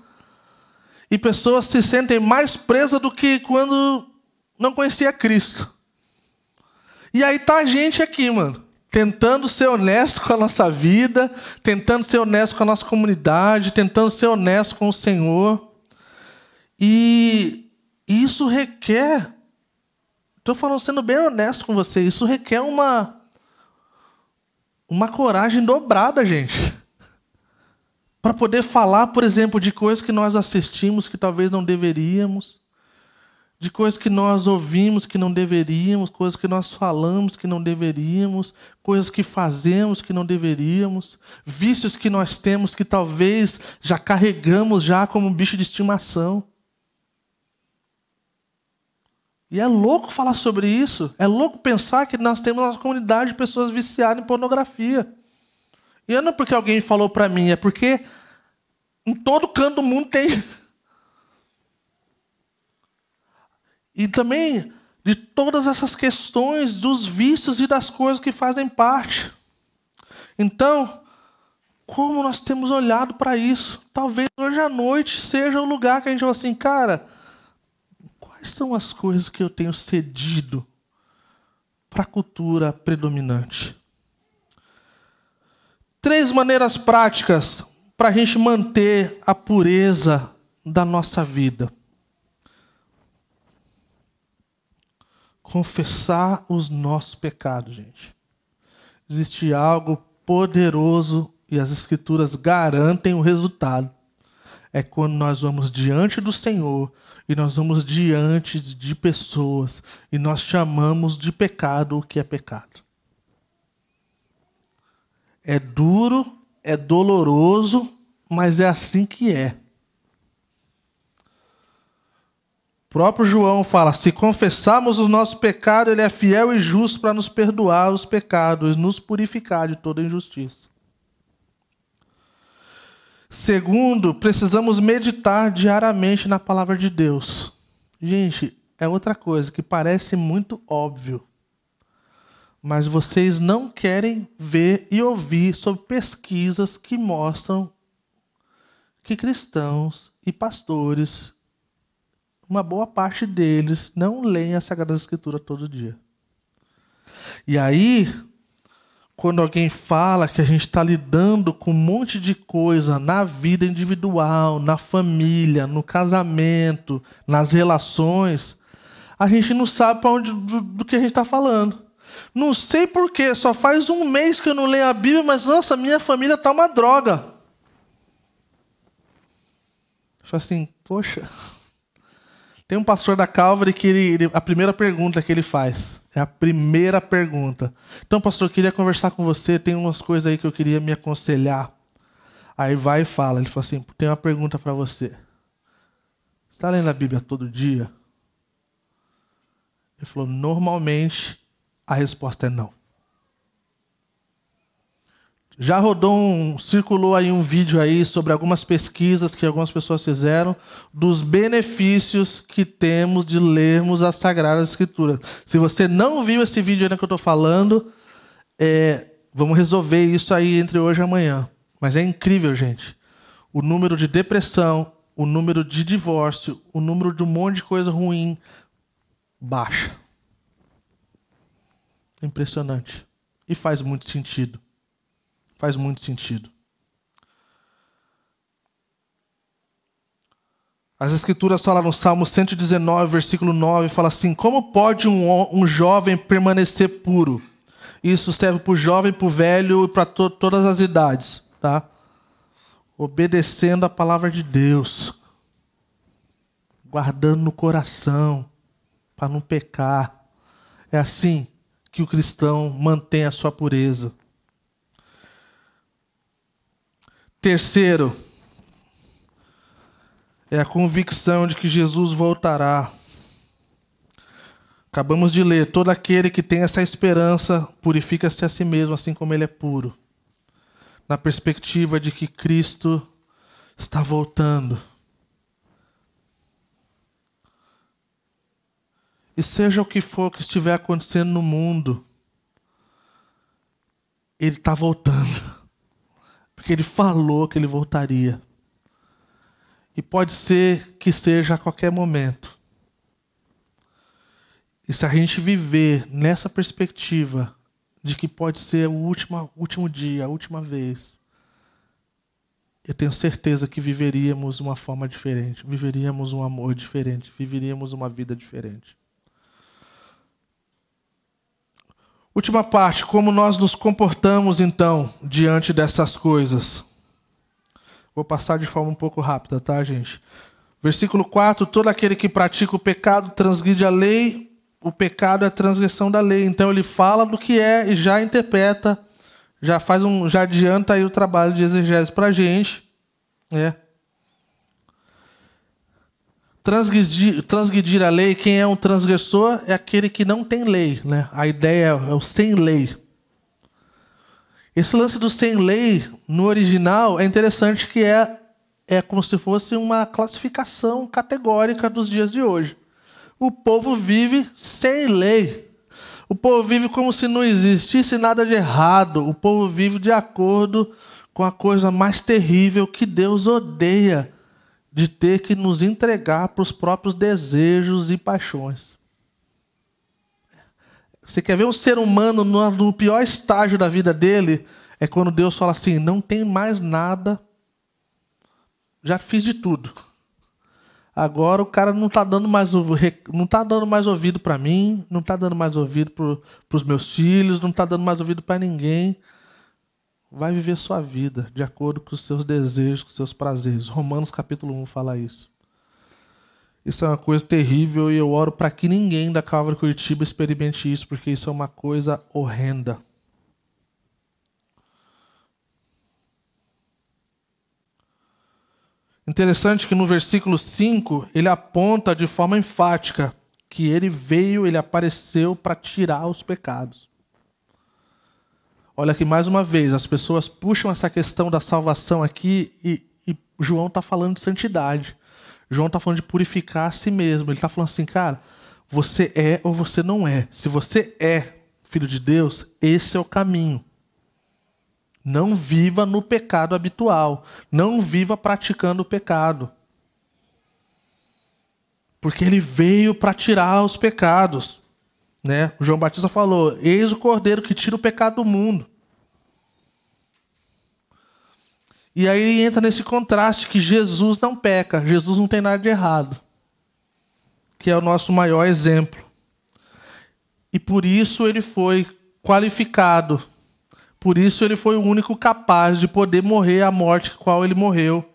E pessoas se sentem mais presas do que quando não conhecia Cristo. E aí tá a gente aqui, mano, tentando ser honesto com a nossa vida, tentando ser honesto com a nossa comunidade, tentando ser honesto com o Senhor. E isso requer, estou falando sendo bem honesto com você, isso requer uma coragem dobrada, gente. Para poder falar, por exemplo, de coisas que nós assistimos que talvez não deveríamos, de coisas que nós ouvimos que não deveríamos, coisas que nós falamos que não deveríamos, coisas que fazemos que não deveríamos, vícios que nós temos que talvez já carregamos já como um bicho de estimação. E é louco falar sobre isso. É louco pensar que nós temos uma comunidade de pessoas viciadas em pornografia. E não é porque alguém falou para mim, é porque em todo canto do mundo tem. E também de todas essas questões dos vícios e das coisas que fazem parte. Então, como nós temos olhado para isso? Talvez hoje à noite seja o lugar que a gente fala assim, cara, quais são as coisas que eu tenho cedido para a cultura predominante? 3 maneiras práticas para a gente manter a pureza da nossa vida. Confessar os nossos pecados, gente. Existe algo poderoso e as Escrituras garantem o resultado. É quando nós vamos diante do Senhor e nós vamos diante de pessoas e nós chamamos de pecado o que é pecado. É duro, é doloroso, mas é assim que é. O próprio João fala, se confessarmos o nosso pecado, ele é fiel e justo para nos perdoar os pecados e nos purificar de toda injustiça. Segundo, precisamos meditar diariamente na palavra de Deus. Gente, é outra coisa que parece muito óbvio, mas vocês não querem ver e ouvir sobre pesquisas que mostram que cristãos e pastores, uma boa parte deles, não leem a Sagrada Escritura todo dia. E aí, quando alguém fala que a gente está lidando com um monte de coisa na vida individual, na família, no casamento, nas relações, a gente não sabe para onde do que a gente está falando. Não sei porquê, só faz 1 mês que eu não leio a Bíblia, mas, nossa, minha família está uma droga. Eu falo assim, poxa... Tem um pastor da Calvary que a primeira pergunta que ele faz, é a primeira pergunta. Então, pastor, eu queria conversar com você, tem umas coisas aí que eu queria me aconselhar. Aí vai e fala, ele fala assim, tem uma pergunta para você. Você está lendo a Bíblia todo dia? Ele falou, normalmente a resposta é não. Já circulou aí um vídeo aí sobre algumas pesquisas que algumas pessoas fizeram dos benefícios que temos de lermos as Sagradas Escrituras. Se você não viu esse vídeo ainda que eu estou falando, vamos resolver isso aí entre hoje e amanhã. Mas é incrível, gente. O número de depressão, o número de divórcio, o número de um monte de coisa ruim baixa. Impressionante. E faz muito sentido. Faz muito sentido. As Escrituras falam no Salmo 119, versículo 9, fala assim: como pode um jovem permanecer puro? Isso serve para o jovem, para o velho e para todas as idades. Tá? Obedecendo a palavra de Deus. Guardando no coração, para não pecar. É assim que o cristão mantém a sua pureza. Terceiro, é a convicção de que Jesus voltará. Acabamos de ler: todo aquele que tem essa esperança purifica-se a si mesmo, assim como ele é puro. Na perspectiva de que Cristo está voltando. E seja o que for que estiver acontecendo no mundo, Ele está voltando. Porque Ele falou que Ele voltaria. E pode ser que seja a qualquer momento. E se a gente viver nessa perspectiva de que pode ser o último dia, a última vez, eu tenho certeza que viveríamos uma forma diferente, viveríamos um amor diferente, viveríamos uma vida diferente. Última parte: como nós nos comportamos então diante dessas coisas. Vou passar de forma um pouco rápida, tá, gente? Versículo 4: todo aquele que pratica o pecado transgride a lei, o pecado é a transgressão da lei. Então ele fala do que é e já interpreta, já adianta aí o trabalho de exegese para a gente. Transgredir a lei, quem é um transgressor é aquele que não tem lei, né? A ideia é o sem lei. Esse lance do sem lei, no original, é interessante, que é como se fosse uma classificação categórica dos dias de hoje. O povo vive sem lei. O povo vive como se não existisse nada de errado. O povo vive de acordo com a coisa mais terrível que Deus odeia, de ter que nos entregar para os próprios desejos e paixões. Você quer ver um ser humano no pior estágio da vida dele? É quando Deus fala assim: não tem mais nada, já fiz de tudo. Agora o cara não está dando mais ouvido para mim, não está dando mais ouvido para os meus filhos, não está dando mais ouvido para ninguém. Vai viver sua vida de acordo com os seus desejos, com os seus prazeres. Romanos capítulo 1 fala isso. Isso é uma coisa terrível e eu oro para que ninguém da Calvary Curitiba experimente isso, porque isso é uma coisa horrenda. Interessante que no versículo 5, ele aponta de forma enfática que ele apareceu para tirar os pecados. Olha aqui mais uma vez, as pessoas puxam essa questão da salvação aqui e João está falando de santidade. João está falando de purificar a si mesmo. Ele está falando assim: cara, você é ou você não é. Se você é filho de Deus, esse é o caminho. Não viva no pecado habitual. Não viva praticando o pecado. Porque ele veio para tirar os pecados. Né? O João Batista falou: eis o Cordeiro que tira o pecado do mundo. E aí entra nesse contraste que Jesus não peca, Jesus não tem nada de errado, que é o nosso maior exemplo. E por isso ele foi qualificado, por isso ele foi o único capaz de poder morrer a morte com a qual ele morreu,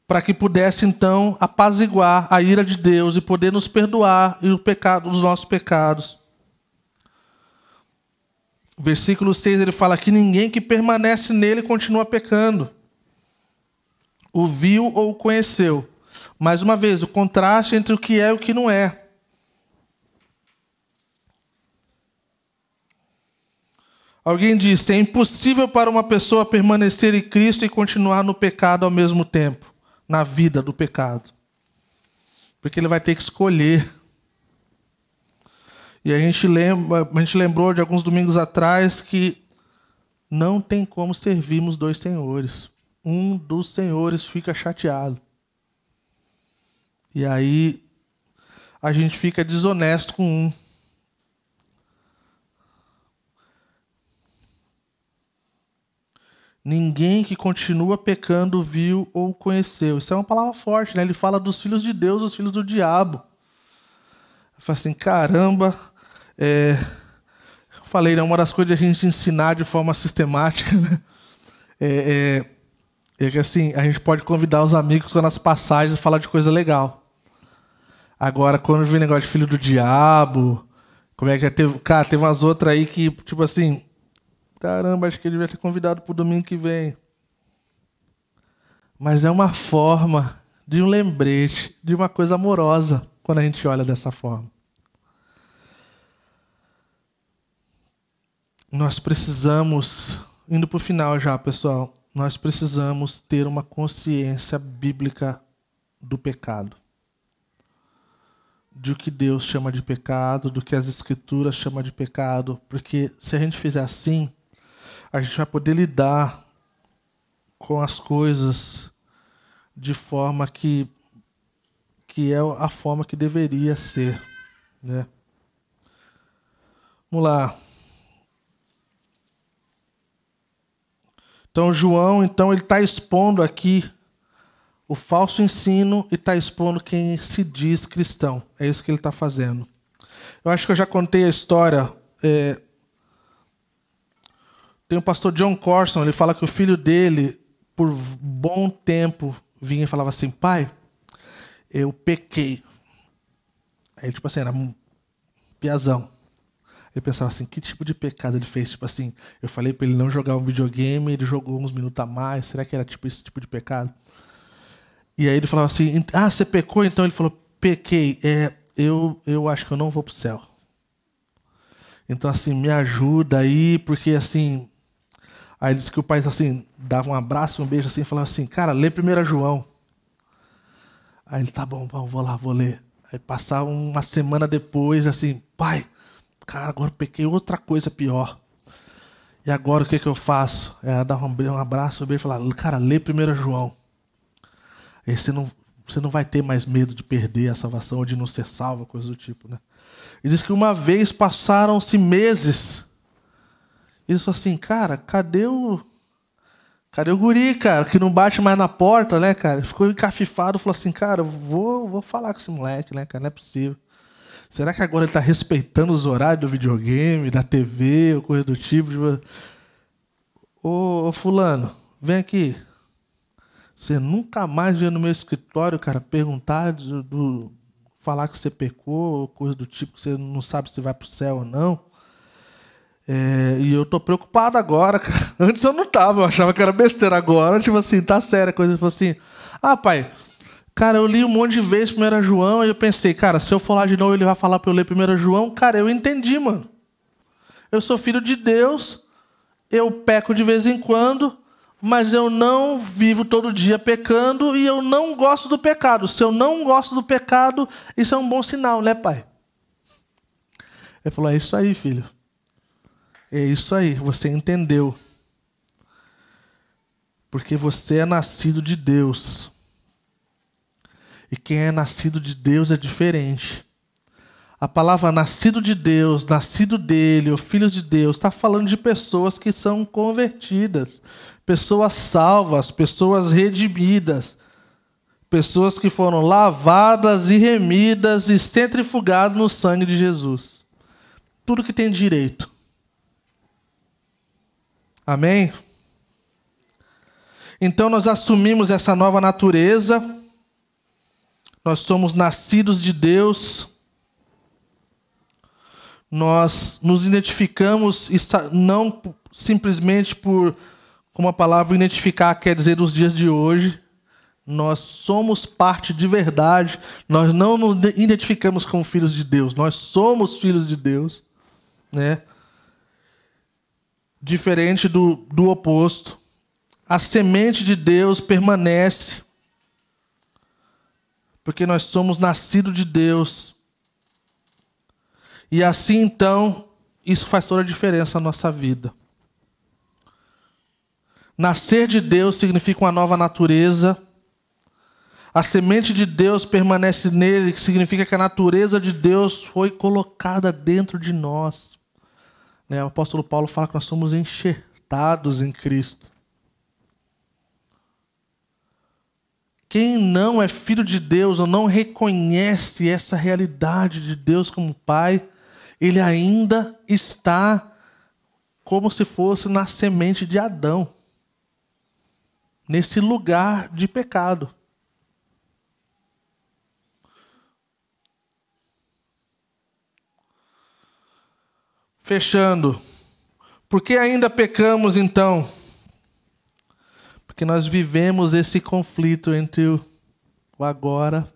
para que pudesse então apaziguar a ira de Deus e poder nos perdoar os nossos pecados. Versículo 6, ele fala que ninguém que permanece nele continua pecando. O viu ou o conheceu. Mais uma vez, o contraste entre o que é e o que não é. Alguém disse: é impossível para uma pessoa permanecer em Cristo e continuar no pecado ao mesmo tempo, na vida do pecado. Porque ele vai ter que escolher. E a gente lembrou de alguns domingos atrás que não tem como servirmos dois senhores. Um dos senhores fica chateado. E aí a gente fica desonesto com um. Ninguém que continua pecando viu ou conheceu. Isso é uma palavra forte, né? Ele fala dos filhos de Deus, dos filhos do diabo. Eu falo assim, caramba. Eu falei, né? Uma das coisas de a gente ensinar de forma sistemática, né? É que assim, a gente pode convidar os amigos nas passagens e falar de coisa legal. Agora, quando vem negócio de filho do diabo, como é que é? Teve umas outras aí que, tipo assim, caramba, acho que ele devia ter convidado para o domingo que vem. Mas é uma forma de um lembrete, de uma coisa amorosa, quando a gente olha dessa forma. Nós precisamos, indo para o final já, pessoal, nós precisamos ter uma consciência bíblica do pecado. Do que Deus chama de pecado, do que as Escrituras chamam de pecado. Porque se a gente fizer assim, a gente vai poder lidar com as coisas de forma que é a forma que deveria ser, né? Vamos lá. Então, João, ele está expondo aqui o falso ensino e está expondo quem se diz cristão. É isso que ele está fazendo. Eu acho que eu já contei a história. Tem o pastor John Corson, ele fala que o filho dele, por bom tempo, vinha e falava assim, pai, eu pequei. Aí, tipo assim, era um piazão. Ele pensava assim, que tipo de pecado ele fez? Tipo assim, eu falei para ele não jogar um videogame, ele jogou uns minutos a mais. Será que era tipo esse tipo de pecado? E aí ele falava assim, você pecou? Então ele falou, pequei. Eu acho que eu não vou pro céu. Então assim, me ajuda aí, porque assim... Aí ele disse que o pai assim, dava um abraço, um beijo assim, e falava assim, cara, lê 1 João. Aí ele, tá bom, vou ler. Aí passava uma semana depois, assim, pai, cara, agora eu pequei outra coisa pior. E agora o que eu faço? Dava um abraço, um beijo e falava, cara, lê 1 João. Aí você não vai ter mais medo de perder a salvação ou de não ser salvo, coisa do tipo, né? E diz que uma vez passaram-se meses. Ele falou assim, cara, cadê o guri, cara, que não bate mais na porta, né, cara? Ficou encafifado, falou assim, cara, vou falar com esse moleque, né, cara, não é possível. Será que agora ele está respeitando os horários do videogame, da TV, ou coisa do tipo? Ô, fulano, vem aqui. Você nunca mais veio no meu escritório, cara, perguntar, falar que você pecou, ou coisa do tipo, que você não sabe se vai pro céu ou não. E eu tô preocupado agora, cara. Antes eu não tava, eu achava que era besteira. Agora, tipo assim, tá séria a coisa. Ele falou assim, pai, cara, eu li um monte de vezes 1 João, e eu pensei, cara, se eu for lá de novo, ele vai falar pra eu ler 1 João. Cara, eu entendi, mano. Eu sou filho de Deus, eu peco de vez em quando, mas eu não vivo todo dia pecando e eu não gosto do pecado. Se eu não gosto do pecado, isso é um bom sinal, né, pai? Ele falou, é isso aí, filho. É isso aí, você entendeu. Porque você é nascido de Deus. E quem é nascido de Deus é diferente. A palavra nascido de Deus, nascido dele, ou filhos de Deus, está falando de pessoas que são convertidas, pessoas salvas, pessoas redimidas, pessoas que foram lavadas e remidas e centrifugadas no sangue de Jesus. Tudo que tem direito. Amém? Então nós assumimos essa nova natureza, nós somos nascidos de Deus, nós nos identificamos, não simplesmente por, como a palavra identificar quer dizer nos dias de hoje, nós somos parte de verdade, nós não nos identificamos como filhos de Deus, nós somos filhos de Deus, né? diferente do oposto. A semente de Deus permanece, porque nós somos nascidos de Deus. E assim, então, isso faz toda a diferença na nossa vida. Nascer de Deus significa uma nova natureza. A semente de Deus permanece nele, que significa que a natureza de Deus foi colocada dentro de nós. O apóstolo Paulo fala que nós somos enxertados em Cristo. Quem não é filho de Deus ou não reconhece essa realidade de Deus como Pai, ele ainda está como se fosse na semente de Adão, nesse lugar de pecado. Fechando. Por que ainda pecamos então? Porque nós vivemos esse conflito entre o agora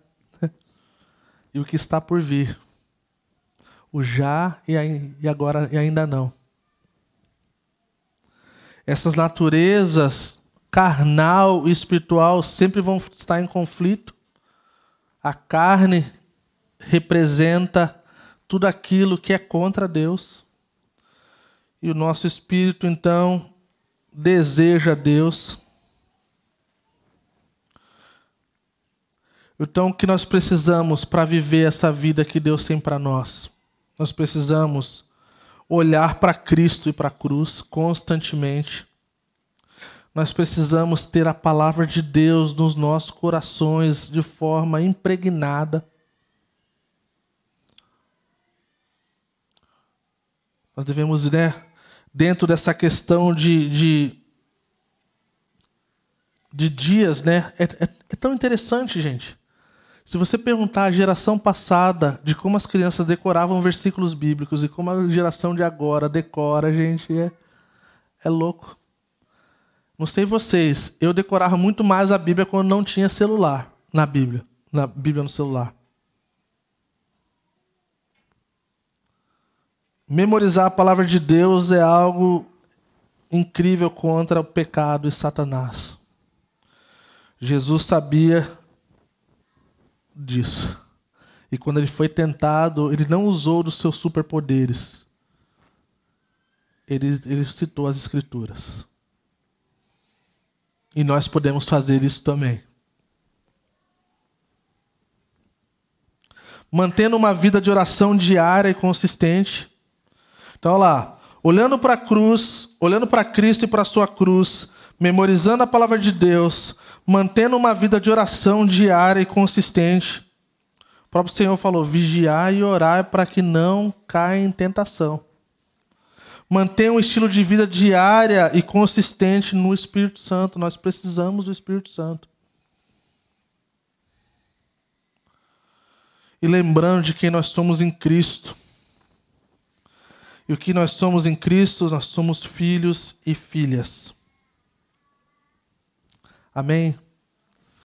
e o que está por vir. O já e agora e ainda não. Essas naturezas carnal e espiritual sempre vão estar em conflito. A carne representa tudo aquilo que é contra Deus. E o nosso espírito, então, deseja Deus. Então, o que nós precisamos para viver essa vida que Deus tem para nós? Nós precisamos olhar para Cristo e para a cruz constantemente. Nós precisamos ter a palavra de Deus nos nossos corações de forma impregnada. Nós devemos, dentro dessa questão de dias, é tão interessante, gente. Se você perguntar à geração passada de como as crianças decoravam versículos bíblicos e como a geração de agora decora, gente, é louco. Não sei vocês, eu decorava muito mais a Bíblia quando não tinha celular na Bíblia no celular. Memorizar a palavra de Deus é algo incrível contra o pecado e Satanás. Jesus sabia disso. E quando ele foi tentado, ele não usou dos seus superpoderes. Ele citou as Escrituras. E nós podemos fazer isso também. Mantendo uma vida de oração diária e consistente. Então, olha lá. Olhando para a cruz, olhando para Cristo e para a sua cruz, memorizando a palavra de Deus, mantendo uma vida de oração diária e consistente. O próprio Senhor falou, vigiar e orar para que não caia em tentação. Mantenha um estilo de vida diária e consistente no Espírito Santo. Nós precisamos do Espírito Santo. E lembrando de quem nós somos em Cristo. E o que nós somos em Cristo, nós somos filhos e filhas. Amém?